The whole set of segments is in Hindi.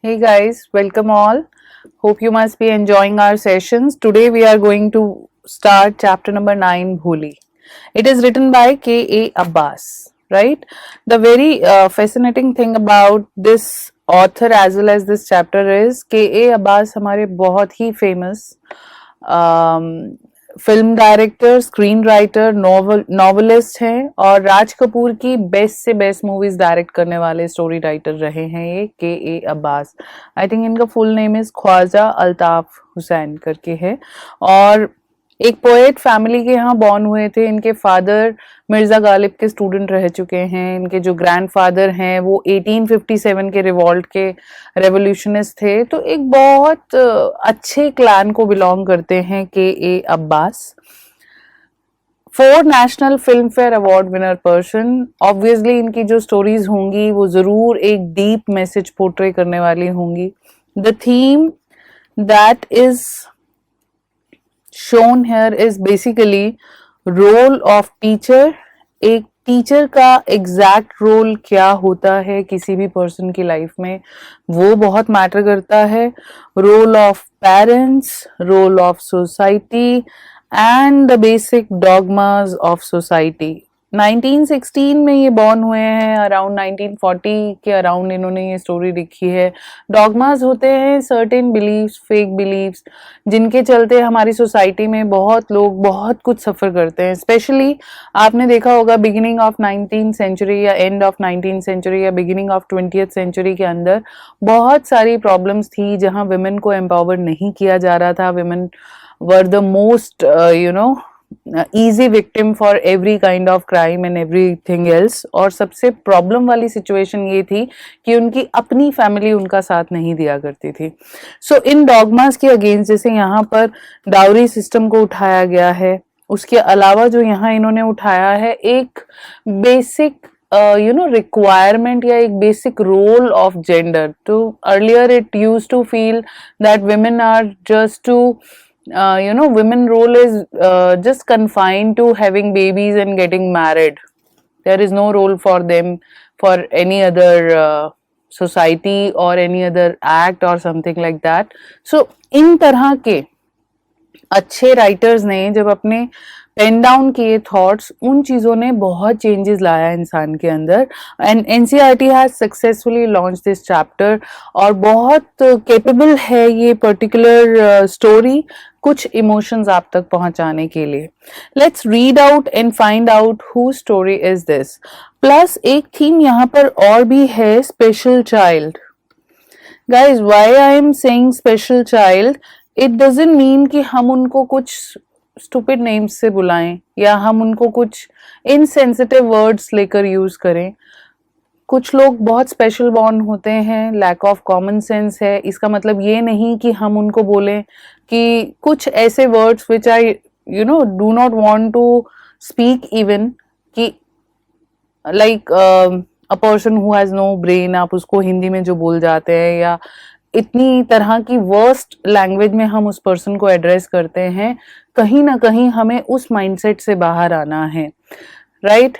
Hey guys, welcome all. Hope you must be enjoying our sessions. Today we are going to start chapter number 9, Bhuli. It is written by K.A. Abbas, right? The very fascinating thing about this author as well as this chapter is K.A. Abbas हमारे बहुत ही famous film director, screen writer, novelist हैं और राज कपूर की बेस्ट से बेस्ट मूवीज डायरेक्ट करने वाले स्टोरी राइटर रहे हैं ये K.A. अब्बास। आई थिंक इनका full name is Khwaja Altaf Hussain करके है और एक पोएट फैमिली के यहाँ बॉर्न हुए थे। इनके फादर मिर्जा गालिब के स्टूडेंट रह चुके हैं। इनके जो ग्रैंडफादर हैं वो 1857 के रिवॉल्ट के रेवोल्यूशनिस्ट थे। तो एक बहुत अच्छे क्लैन को बिलोंग करते हैं K.A. Abbas. 4 national film fair award winner person. Obviously इनकी जो स्टोरीज होंगी वो जरूर एक डीप मैसेज पोर्ट्रे करने वाली होंगी। The theme that is shown here is basically role of teacher। एक टीचर का एग्जैक्ट रोल क्या होता है किसी भी पर्सन की लाइफ में वो बहुत मैटर करता है। Role of parents, role of society and the basic dogmas of society. 1916 में ये बॉर्न हुए हैं। अराउंड 1940 के अराउंड इन्होंने ये स्टोरी लिखी है। डॉगमास होते हैं सर्टेन बिलीव्स, फेक बिलीव्स, जिनके चलते हमारी सोसाइटी में बहुत लोग बहुत कुछ सफ़र करते हैं। स्पेशली आपने देखा होगा बिगिनिंग ऑफ 19th सेंचुरी या एंड ऑफ 19th सेंचुरी या बिगिनिंग ऑफ 20th सेंचुरी के अंदर बहुत सारी प्रॉब्लम्स थी जहाँ विमेन को एम्पावर नहीं किया जा रहा था। Women were the most easy victim for every kind of crime and everything else। और सबसे प्रॉब्लम वाली सिचुएशन ये थी कि उनकी अपनी फैमिली उनका साथ नहीं दिया करती थी। सो इन डॉगमास के अगेंस्ट जैसे यहाँ पर डाउरी सिस्टम को उठाया गया है, उसके अलावा जो यहाँ इन्होंने उठाया है एक बेसिक रिक्वायरमेंट या एक बेसिक रोल ऑफ जेंडर। तो earlier it used to feel that women are just to women role is just confined to having babies and getting married। There is no role for them for any other society or any other act or something like that। So इन तरह के अच्छे राइटर्स ने जब अपने पेन डाउन किए थॉट्स, उन चीज़ों ने बहुत चेंजेस लाया इंसान के अंदर। And NCERT has successfully launch this chapter और बहुत कैपेबल है ये पर्टिकुलर स्टोरी कुछ इमोशंस आप तक पहुंचाने के लिए। Let's read out and find out who story is this. Plus एक थीम यहाँ पर और भी है, special child. Guys why I am saying special child, it doesn't mean कि हम उनको कुछ स्टूपिड नेम्स से बुलाएं या हम उनको कुछ इनसेंसिटिव वर्ड्स लेकर यूज करें। कुछ लोग बहुत स्पेशल बॉर्न होते हैं, लैक ऑफ कॉमन सेंस है। इसका मतलब ये नहीं कि हम उनको बोलें कि कुछ ऐसे words which I do not want to speak even, कि like a person who has no brain, आप उसको हिंदी में जो बोल जाते हैं या इतनी तरह की वर्स्ट लैंग्वेज में हम उस पर्सन को एड्रेस करते हैं। कहीं ना कहीं हमें उस माइंडसेट से बाहर आना है, राइट।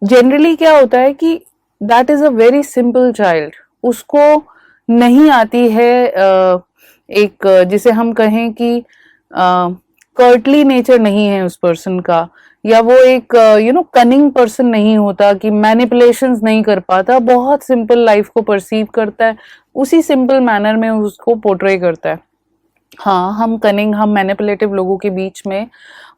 जनरली क्या होता है कि that is a very simple child, उसको नहीं आती है एक जिसे हम कहें कि कर्टली नेचर नहीं है उस पर्सन का, या वो एक कनिंग पर्सन नहीं होता कि मैनिपुलेशंस नहीं कर पाता, बहुत सिंपल लाइफ को परसीव करता है, उसी सिंपल मैनर में उसको पोर्ट्रे करता है। हाँ, हम कनिंग, हम मैनिपुलेटिव लोगों के बीच में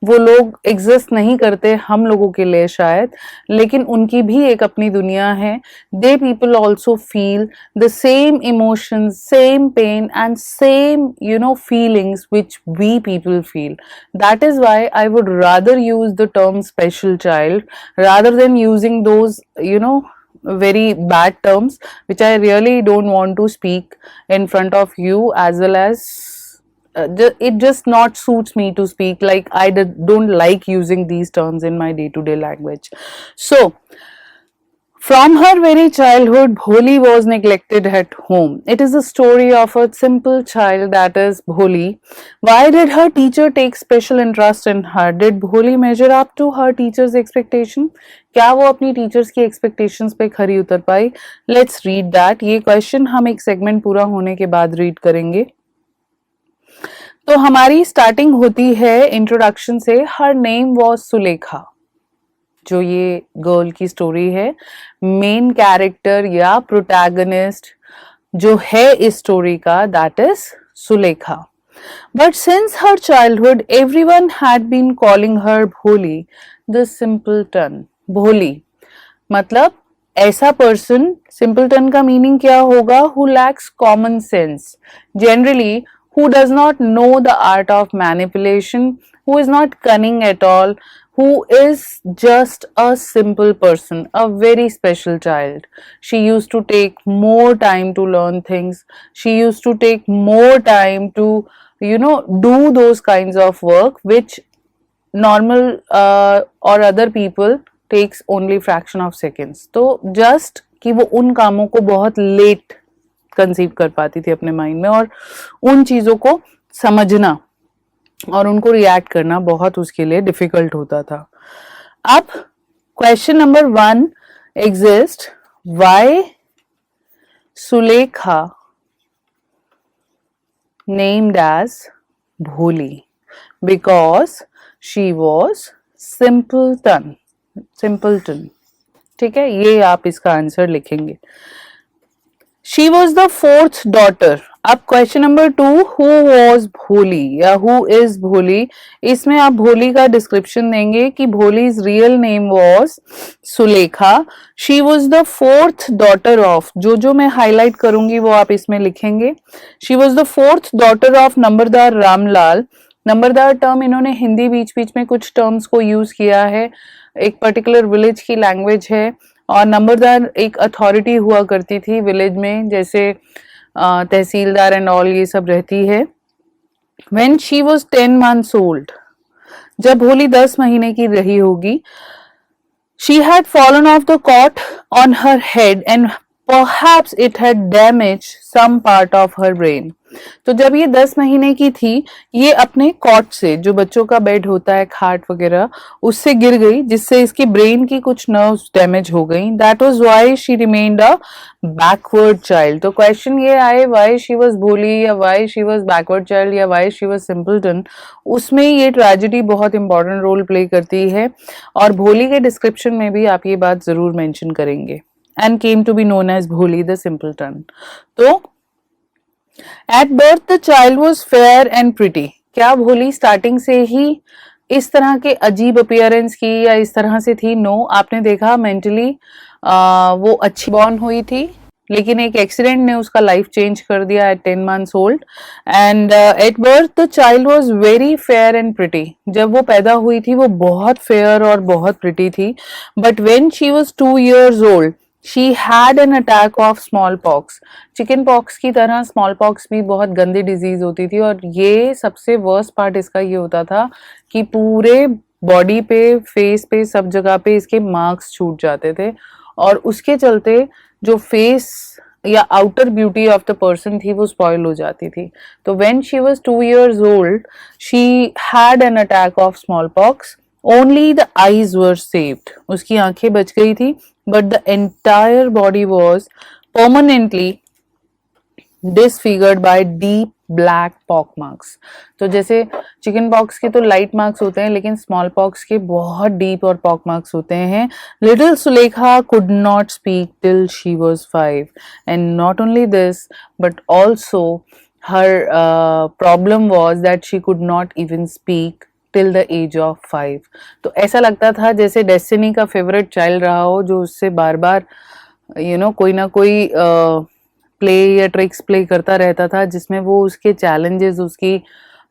वो लोग एग्जिस्ट नहीं करते हम लोगों के लिए शायद, लेकिन उनकी भी एक अपनी दुनिया है। They people also feel the same emotions, same pain and same feelings which we people feel. That is why I would rather use the term special child rather than using those very bad terms which I really don't want to speak in front of you, as well as it just not suits me to speak, like don't like using these terms in my day-to-day language। So From her very childhood, Bholi was neglected at home. It is the story of a simple child, that is Bholi. Why did her teacher take special interest in her? Did Bholi measure up to her teacher's expectation? क्या वो अपनी टीचर्स की एक्सपेक्टेशंस पे खरी उतर पाई? Let's read that. ये क्वेश्चन हम एक सेगमेंट पूरा होने के बाद रीड करेंगे. तो हमारी स्टार्टिंग होती है इंट्रोडक्शन से. Her name was Sulekha. जो ये गर्ल की स्टोरी है, मेन कैरेक्टर या प्रोटैगनिस्ट जो है इस स्टोरी का, that is Sulekha. But since her childhood everyone had been calling her Bholi, the simpleton. भोली मतलब ऐसा पर्सन. सिंपलटन का मीनिंग क्या होगा? Who lakhs common sense. Generally who does not know the art of manipulation, who is not cunning at all, who is just a simple person, a very special child. She used to take more time to learn things. She used to take more time to, do those kinds of work which normal or other people takes only fraction of seconds. तो just कि वो उन कामों को बहुत लेट कंसीव कर पाती थी अपने माइंड में, और उन चीजों को समझना और उनको रिएक्ट करना बहुत उसके लिए डिफिकल्ट होता था. अब question number 1 exist. Why Sulekha named as Bholi? Because she was simpleton. Simpleton, ठीक है, ये आप इसका आंसर लिखेंगे. She was the fourth daughter. अब क्वेश्चन नंबर 2, who was भोली या who is भोली? इसमें आप भोली का डिस्क्रिप्शन देंगे कि Bholi's real name was Sulekha. She was the fourth daughter of, जो मैं हाईलाइट करूंगी वो आप इसमें लिखेंगे. She was the fourth daughter of Numberdar Ramlal. Numberdar term इन्होंने हिंदी बीच बीच में कुछ टर्म्स को यूज किया है. एक पर्टिकुलर विलेज की लैंग्वेज है. और नंबरदार एक अथॉरिटी हुआ करती थी विलेज में, जैसे तहसीलदार एंड ऑल ये सब रहती है. When she was 10 months old, जब भोली 10 महीने की रही होगी, she had fallen off the cot on her head and perhaps it had damaged some part of her brain. तो जब ये 10 महीने की थी, ये अपने कॉट से, जो बच्चों का बेड होता है, खाट वगैरह, उससे गिर गई, जिससे इसके ब्रेन की कुछ नर्व्स डैमेज हो गई. That was why she remained a backward child. तो क्वेश्चन ये आए व्हाई शी वाज भोली या why she was backward child या व्हाई शी वाज सिंपलटन, उसमें ये ट्रेजेडी बहुत इंपॉर्टेंट रोल प्ले करती है. और भोली के डिस्क्रिप्शन में भी आप ये बात जरूर मेंशन करेंगे. And came to be known as Bholi the simpleton. तो At birth the child was fair and pretty. क्या भोली स्टार्टिंग से ही इस तरह के अजीब अपीयरेंस की या इस तरह से थी? नो. आपने देखा मेंटली वो अच्छी बॉर्न हुई थी, लेकिन एक एक्सीडेंट ने उसका लाइफ चेंज कर दिया at 10 months old. And at birth the child was very fair and pretty. जब वो पैदा हुई थी वो बहुत फेयर और बहुत प्रिटी थी. But when she was 2 years old, She had an attack of smallpox. Chicken pox की तरह स्मॉल पॉक्स भी बहुत गंदी डिजीज होती थी, और ये सबसे वर्स्ट पार्ट इसका ये होता था कि पूरे बॉडी पे, फेस पे, सब जगह पे इसके मार्क्स छूट जाते थे, और उसके चलते जो फेस या outer beauty of the person थी वो स्पॉइल हो जाती थी. तो when she was 2 years old, she had an attack of smallpox. Only the eyes were saved. उसकी आंखें बच गई थी, but the entire body was permanently disfigured by deep black pock marks. तो जैसे चिकन पॉक्स के तो लाइट मार्क्स होते हैं, लेकिन स्मॉल पॉक्स के बहुत डीप और पॉक मार्क्स होते हैं. Little Sulekha could not speak till she was 5, and not only this but also her problem was that she could not even speak till the age of 5. तो ऐसा लगता था जैसे डेस्टिनी का फेवरेट चाइल्ड रहा हो, जो उससे बार बार कोई ना कोई प्ले या ट्रिक्स प्ले करता रहता था, जिसमें वो उसके चैलेंजेस, उसकी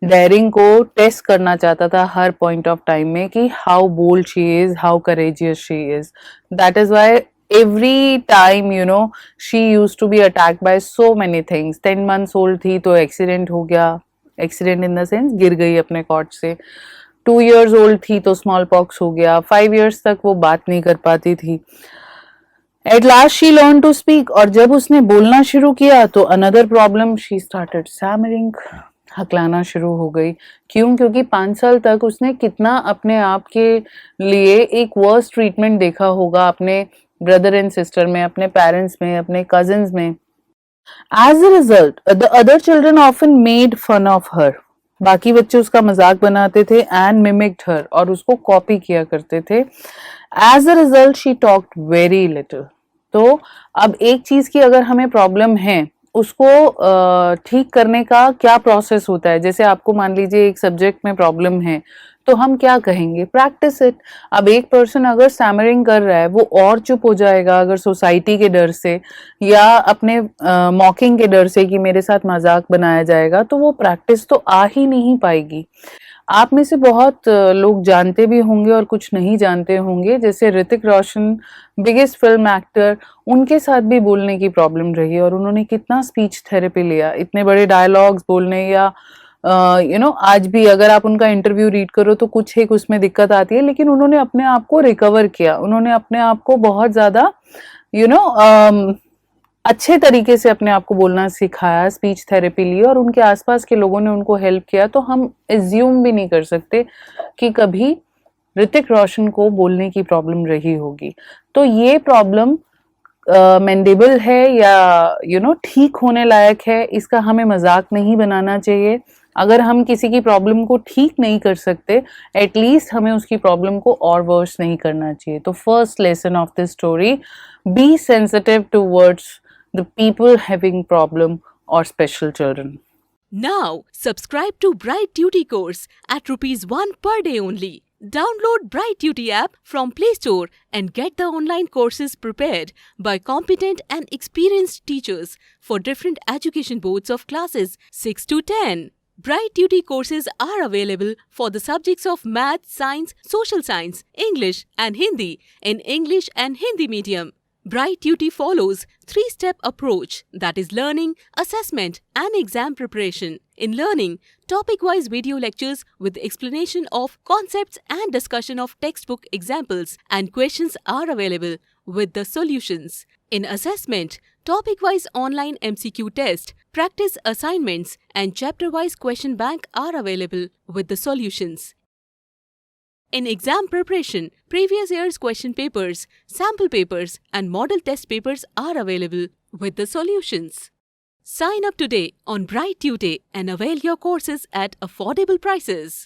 डेयरिंग को टेस्ट करना चाहता था हर पॉइंट ऑफ टाइम में, कि how bold she is, how courageous she is. That is why every time she used to be attacked by so many things. 10 months old थी तो एक्सीडेंट हो गया, एक्सीडेंट इन द सेंस गिर गई अपने कॉट से. 2 years old थी तो स्मॉल पॉक्स हो गया. 5 years तक वो बात नहीं कर पाती थी. At last she learn to speak, और जब उसने बोलना शुरू किया तो another problem, she started stammering, हकलाना शुरू हो गई। क्यों? क्योंकि 5 साल तक उसने कितना अपने आप के लिए एक वर्स्ट ट्रीटमेंट देखा होगा अपने ब्रदर एंड सिस्टर में, अपने पेरेंट्स में, अपने कजिन्स में। As a result, the other children often made fun of her. बाकी बच्चे उसका मजाक बनाते थे and mimicked her, और उसको कॉपी किया करते थे। As a result, she talked very little. तो अब एक चीज की अगर हमें प्रॉब्लम है, उसको ठीक करने का क्या प्रोसेस होता है? जैसे आपको मान लीजिए एक सब्जेक्ट में प्रॉब्लम है, तो हम क्या कहेंगे? Practice it. अब एक पर्सन अगर स्टैमरिंग कर रहा है, वो और चुप हो जाएगा अगर सोसाइटी के डर से या अपने मॉकिंग के डर से कि मेरे साथ मजाक बनाया जाएगा, तो वो प्रैक्टिस तो आ ही नहीं पाएगी। आप में से बहुत लोग जानते भी होंगे और कुछ नहीं जानते होंगे, जैसे Hrithik Roshan, biggest film actor, उनके साथ भी बोलने की प्रॉब्लम रही और उन्होंने कितना स्पीच थेरेपी लिया, इतने बड़े डायलॉग्स बोलने या आज भी अगर आप उनका इंटरव्यू रीड करो तो कुछ एक उसमें दिक्कत आती है, लेकिन उन्होंने अपने आप को रिकवर किया, उन्होंने अपने आप को बहुत ज्यादा यू नो अच्छे तरीके से अपने आप को बोलना सिखाया, स्पीच थेरेपी ली और उनके आसपास के लोगों ने उनको हेल्प किया। तो हम एज्यूम भी नहीं कर सकते कि कभी ऋतिक रोशन को बोलने की प्रॉब्लम रही होगी। तो ये प्रॉब्लम मेंडेबल है या ठीक होने लायक है, इसका हमें मजाक नहीं बनाना चाहिए। अगर हम किसी की प्रॉब्लम को ठीक नहीं कर सकते, एटलीस्ट हमें उसकी प्रॉब्लम को और वर्स नहीं करना चाहिए। तो first lesson of this story, be sensitive towards the people having problem or special children. Now, subscribe to Bright Duty course at ₹1 per day only. Download Bright Duty app from Play Store and get the online courses prepared by competent and experienced teachers for different education boards of classes 6 to 10. Bright Duty courses are available for the subjects of Math, Science, Social Science, English and Hindi in English and Hindi medium. Bright Duty follows 3-step approach, that is learning, assessment and exam preparation. In learning, topic-wise video lectures with explanation of concepts and discussion of textbook examples and questions are available with the solutions. In assessment, topic-wise online MCQ test, practice assignments and chapter-wise question bank are available with the solutions. In exam preparation, previous year's question papers, sample papers and model test papers are available with the solutions. Sign up today on Bright Tutor and avail your courses at affordable prices.